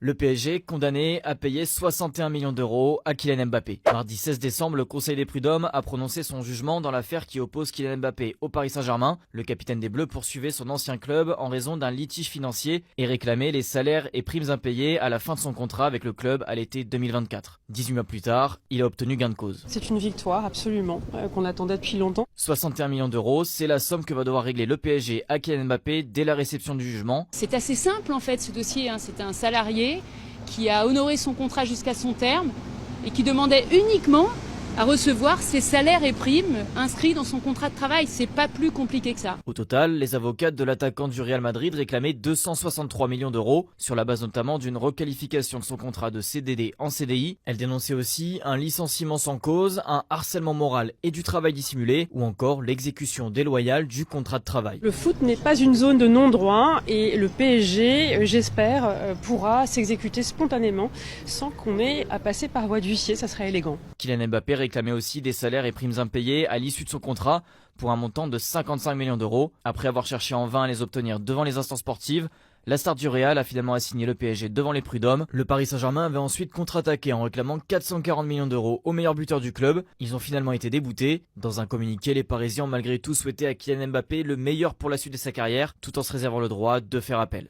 Le PSG condamné à payer 61 millions d'euros à Kylian Mbappé. Mardi 16 décembre, le Conseil des prud'hommes a prononcé son jugement dans l'affaire qui oppose Kylian Mbappé au Paris Saint-Germain. Le capitaine des Bleus poursuivait son ancien club en raison d'un litige financier et réclamait les salaires et primes impayés à la fin de son contrat avec le club à l'été 2024. 18 mois plus tard, il a obtenu gain de cause. C'est une victoire, absolument, qu'on attendait depuis longtemps. 61 millions d'euros, c'est la somme que va devoir régler le PSG à Kylian Mbappé dès la réception du jugement. C'est assez simple en fait ce dossier, c'est un salarié qui a honoré son contrat jusqu'à son terme et qui demandait uniquement à recevoir ses salaires et primes inscrits dans son contrat de travail. C'est pas plus compliqué que ça. Au total, les avocats de l'attaquant du Real Madrid réclamaient 263 millions d'euros, sur la base notamment d'une requalification de son contrat de CDD en CDI. Elle dénonçait aussi un licenciement sans cause, un harcèlement moral et du travail dissimulé, ou encore l'exécution déloyale du contrat de travail. Le foot n'est pas une zone de non-droit et le PSG, j'espère, pourra s'exécuter spontanément sans qu'on ait à passer par voie d'huissier, ça serait élégant. Kylian Mbappé réclamait aussi des salaires et primes impayés à l'issue de son contrat pour un montant de 55 millions d'euros. Après avoir cherché en vain à les obtenir devant les instances sportives, la star du Real a finalement assigné le PSG devant les prud'hommes. Le Paris Saint-Germain avait ensuite contre-attaqué en réclamant 440 millions d'euros au meilleur buteur du club. Ils ont finalement été déboutés. Dans un communiqué, les Parisiens ont malgré tout souhaité à Kylian Mbappé le meilleur pour la suite de sa carrière, tout en se réservant le droit de faire appel.